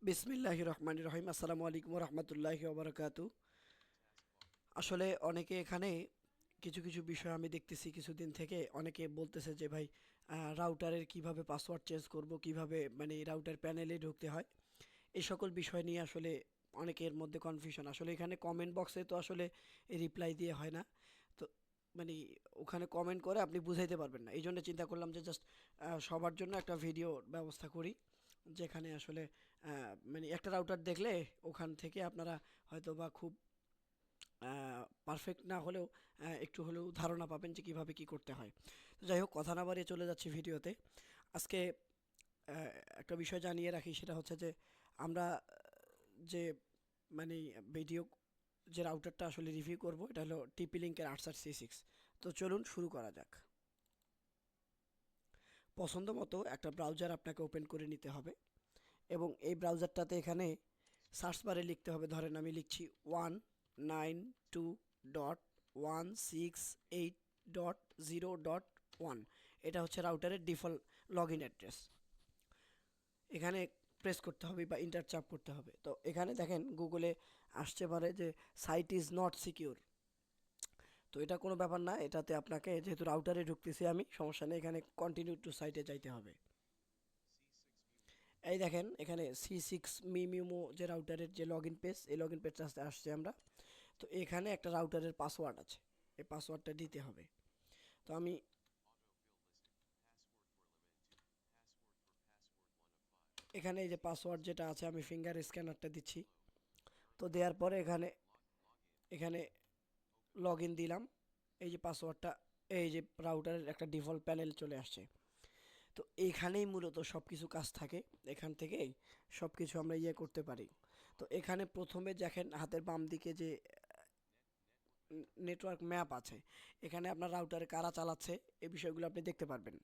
বিসমিল্লাহির রহমানির রহিম। আসসালামু আলাইকুম রহমতুল্লাহি ওবরাকাতু। আসলে অনেকে এখানে কিছু কিছু বিষয় আমি দেখতেছি কিছুদিন থেকে অনেকে বলতেছে যে ভাই রাউটারের কিভাবে পাসওয়ার্ড চেঞ্জ করব, কিভাবে মানে রাউটার প্যানেলে ঢুকতে হয়, এই সকল বিষয় নিয়ে আসলে অনেকের মধ্যে কনফিউশন। আসলে এখানে কমেন্ট বক্সে তো আসলে রিপ্লাই দিয়ে হয় না, তো মানে ওখানে কমেন্ট করে আপনি বুঝাইতে পারবেন না। এই জন্য চিন্তা করলাম যে জাস্ট সবার জন্য একটা ভিডিও ব্যবস্থা করি, যেখানে আসলে মানে একটা রাউটার দেখলে ওখান থেকে আপনারা হয়তো বা খুব পারফেক্ট না হলেও একটু হলেও ধারণা পাবেন যে কিভাবে কি করতে হয়। তো যাই হোক, কথা না বাড়িয়ে চলে যাচ্ছি ভিডিওতে। আজকে আহ, একটা বিষয় জানিয়ে রাখি, সেটা হচ্ছে যে আমরা যে মানে ভিডিও যে রাউটারটা আসলে রিভিউ করব, এটা হলো টিপি লিঙ্কের 860C6। তো চলুন শুরু করা যাক। পছন্দ মতো একটা ব্রাউজার আপনাকে ওপেন করে নিতে হবে, এবং এই ব্রাউজারটাতে এখানে সার্চ বারে লিখতে হবে, ধরেন আমি লিখছি 192.168.0.1। এটা হচ্ছে রাউটারের ডিফল্ট লগ ইন অ্যাড্রেস। এখানে প্রেস করতে হবে বা ইন্টার চাপ করতে হবে। তো এখানে দেখেন গুগলে আসতে পারে যে সাইট ইজ নট সিকিউর। তো এটা কোনো ব্যাপার না, এটাতে আপনাকে যেহেতু রাউটারে ঢুকতেছি আমি, সমস্যা নেই, এখানে কন্টিনিউ টু সাইটে যাইতে হবে। এই দেখেন এখানে C6 মিমিমো যে রাউটারের যে লগ ইন পেজ, এই লগ ইন পেজটা আসছে আমরা। তো এখানে একটা রাউটারের পাসওয়ার্ড আছে, এই পাসওয়ার্ডটা দিতে হবে। তো আমি এখানে এই যে পাসওয়ার্ড যেটা আছে, আমি ফিঙ্গার স্ক্যানারটা দিচ্ছি। তো দেওয়ার পরে এখানে এখানে লগ ইন দিলাম। এই যে পাসওয়ার্ডটা, এই যে রাউটারের একটা ডিফল্ট প্যানেল চলে আসছে। তো এইখানেই মূলত সব কিছু কাজ থাকে, এখান থেকেই সব কিছু আমরা করতে পারি। তো এখানে প্রথমে দেখেন হাতের বাম দিকে যে নেটওয়ার্ক ম্যাপ আছে, এখানে আপনার রাউটারে কারা চালাচ্ছে এই বিষয়গুলো আপনি দেখতে পারবেন।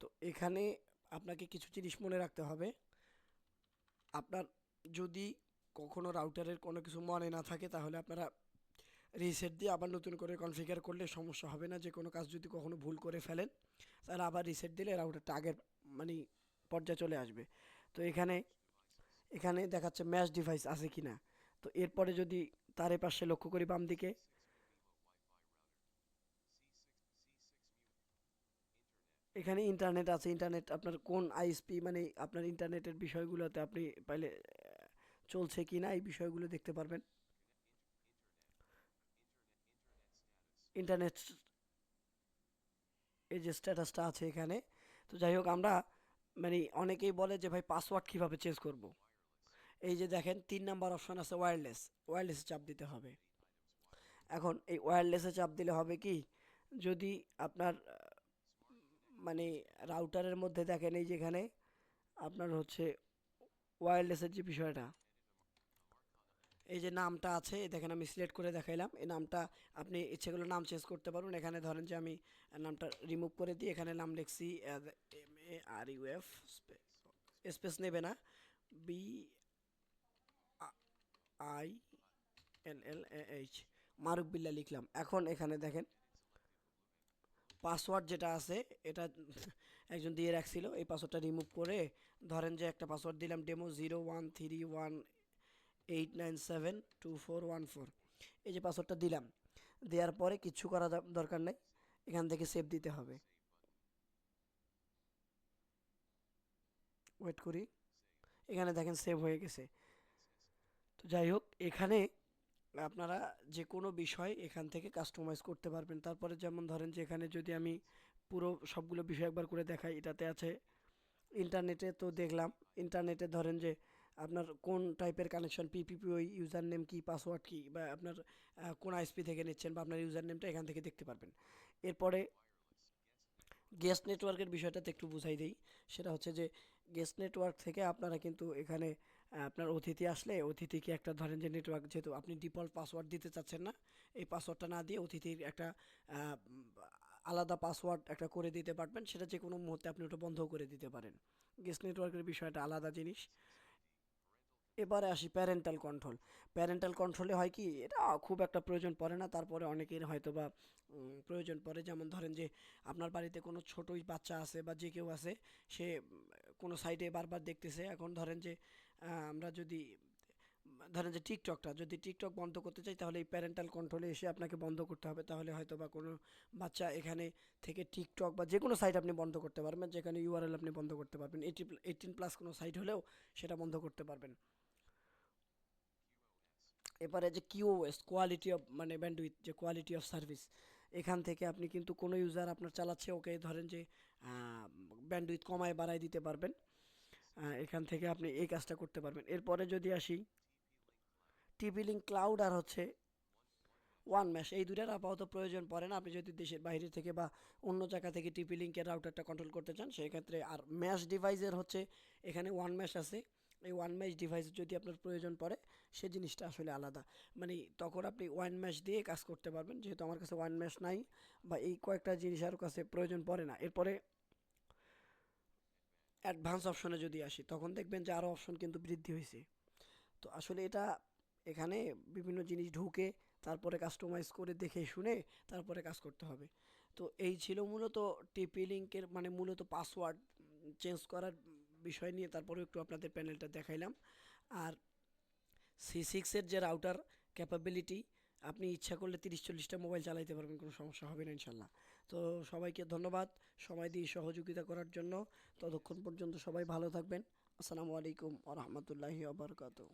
তো এখানে আপনাকে কিছু জিনিস মনে রাখতে হবে। আপনার যদি কখনো রাউটারের কোনো কিছু মনে না থাকে, তাহলে আপনারা রিসেট দিয়ে আবার নতুন করে কনফিগার করলে সমস্যা হবে না। যে কোনো কাজ যদি কখনো ভুল করে ফেলেন, তাহলে আবার রিসেট দিলে রাউটারটা আগের মানে পর্যায়ে চলে আসবে। তো এখানে এখানে দেখাচ্ছে ম্যাচ ডিভাইস আছে কিনা। তো এরপরে যদি তার পাশে লক্ষ্য করি বাম দিকে, এখানে ইন্টারনেট আছে। ইন্টারনেট আপনার কোন আইএসপি, মানে আপনার ইন্টারনেটের বিষয়গুলোতে আপনি পাইলে চলছে কি না এই বিষয়গুলো দেখতে পারবেন। ইন্টারনেট এই যে স্ট্যাটাসটা আছে এখানে। তো যাই হোক, আমরা মানে অনেকেই বলে যে ভাই পাসওয়ার্ড কিভাবে চেঞ্জ করব। এই যে দেখেন 3 নাম্বার অপশন আছে ওয়্যারলেস, ওয়্যারলেসে চাপ দিতে হবে। এখন এই ওয়্যারলেসে চাপ দিলে হবে কি, যদি আপনার মানে রাউটারের মধ্যে দেখেন এই যেখানে আপনার হচ্ছে ওয়্যারলেসের যে বিষয়টা, এই যে নামটা আছে, দেখেন আমি সিলেক্ট করে দেখাইলাম এই নামটা। আপনি ইচ্ছেগুলো নাম চেঞ্জ করতে পারবেন। এখানে ধরেন যে আমি নামটা রিমুভ করে দিই, এখানে নাম লিখছি MARUF, স্পেস নেবে না, BILLAH, মারুফ বিল্লাহ লিখলাম। এখন এখানে দেখেন পাসওয়ার্ড যেটা আছে, এটা একজন দিয়ে রাখছিল, এই পাসওয়ার্ডটা রিমুভ করে ধরেন যে একটা পাসওয়ার্ড দিলাম ডেমো 0131897241 এই যে পাসওয়ার্ডটা দিলাম। দেওয়ার পরে কিচ্ছু করা দরকার নেই, এখান থেকে সেভ দিতে হবে। ওয়েট করি, এখানে দেখেন সেভ হয়ে গেছে। তো যাই হোক, এখানে আপনারা যে কোনো বিষয় এখান থেকে কাস্টমাইজ করতে পারবেন। তারপরে যেমন ধরেন যে এখানে যদি আমি পুরো সবগুলো বিষয় একবার করে দেখাই, এটাতে আছে ইন্টারনেটে। তো দেখলাম ইন্টারনেটে ধরেন যে আপনার কোন টাইপের কানেকশন, পিপিপিওই, ইউজার নেম কি, পাসওয়ার্ড কি, বা আপনার কোন আইএসপি থেকে নিচ্ছেন, বা আপনার ইউজার নেমটা এখান থেকে দেখতে পারবেন। এরপরে গেস্ট নেটওয়ার্কের বিষয়টাতে একটু বুঝাই দেই। সেটা হচ্ছে যে গেস্ট নেটওয়ার্ক থেকে আপনারা কিন্তু এখানে আপনার অতিথি আসলে অতিথিকে একটা ধরেন যে নেটওয়ার্ক, যেহেতু আপনি ডিফল্ট পাসওয়ার্ড দিতে চাচ্ছেন না, এই পাসওয়ার্ডটা না দিয়ে অতিথির একটা আহ, আলাদা পাসওয়ার্ড একটা করে দিতে পারবেন। সেটা যে কোনো মুহূর্তে আপনি ওটা বন্ধ করে দিতে পারেন। গেস্ট নেটওয়ার্কের বিষয়টা আলাদা জিনিস। এবারে আসি প্যারেন্টাল কন্ট্রোল। প্যারেন্টাল কন্ট্রোলে হয় কি, এটা খুব একটা প্রয়োজন পড়ে না, তারপরে অনেকের হয়তো বা প্রয়োজন পড়ে। যেমন ধরেন যে আপনার বাড়িতে কোনো ছোটোই বাচ্চা আছে বা যে কেউ আছে, সে কোনো সাইটে বারবার দেখতেছে। এখন ধরেন যে আমরা যদি ধরেন যে টিকটকটা যদি টিকটক বন্ধ করতে চাই তাহলে এই প্যারেন্টাল কন্ট্রোলে এসে আপনাকে বন্ধ করতে হবে, তাহলে হয়তো বা কোনো বাচ্চা এখানে থেকে টিকটক বা যে কোনো সাইট আপনি বন্ধ করতে পারবেন, যেখানে ইউআরএল আপনি বন্ধ করতে পারবেন। 18+ কোনো সাইট হলেও সেটা বন্ধ করতে পারবেন। এবারে যে কিউওএস, কোয়ালিটি অফ মানে ব্যান্ডউইথ, যে কোয়ালিটি অফ সার্ভিস, এখান থেকে আপনি কিন্তু কোনো ইউজার আপনার চালাচ্ছে, ওকে ধরেন যে ব্যান্ডউইথ কমায় বাড়ায় দিতে পারবেন। এখান থেকে আপনি এই কাজটা করতে পারবেন। এরপরে যদি আসি, টিপি লিঙ্ক ক্লাউড আর হচ্ছে ওয়ান ম্যাশ, এই দুটার আপাতত প্রয়োজন পড়ে না। আপনি যদি দেশের বাইরে থেকে বা অন্য জায়গা থেকে টিপি লিঙ্কের রাউটারটা কন্ট্রোল করতে চান সেক্ষেত্রে। আর ম্যাশ ডিভাইসের হচ্ছে এখানে ওয়ান ম্যাশ আছে, এই ওয়ান ম্যাশ ডিভাইস যদি আপনার প্রয়োজন পড়ে সে জিনিসটা আসলে আলাদা, মানে তখন আপনি ওয়ান ম্যাশ দিয়ে কাজ করতে পারবেন। যেহেতু আমার কাছে ওয়ান ম্যাশ নাই বা এই কয়েকটা জিনিস আর কাছে প্রয়োজন পড়ে না। এরপরে অ্যাডভান্স অপশনে যদি আসি তখন দেখবেন যে আরও অপশন কিন্তু বৃদ্ধি হয়েছে। তো আসলে এটা এখানে বিভিন্ন জিনিস ঢুকে তারপরে কাস্টমাইজ করে দেখে শুনে তারপরে কাজ করতে হবে। তো এই ছিল মূলত টিপি লিঙ্কের মানে মূলত পাসওয়ার্ড চেঞ্জ করার বিষয় নিয়ে, তারপরে একটু আপনাদের প্যানেলটা দেখাইলাম। আর C6-এর যে রাউটার ক্যাপাবিলিটি, আপনি ইচ্ছা করলে 30-40টা মোবাইল চালাইতে পারবেন, কোনো সমস্যা হবে না ইনশাল্লাহ। তো সবাইকে ধন্যবাদ সময় দিয়ে সহযোগিতা করার জন্য। ততক্ষণ পর্যন্ত সবাই ভালো থাকবেন। আসসালামু আলাইকুম ওয়া রাহমাতুল্লাহি ওয়া বারাকাতুহু।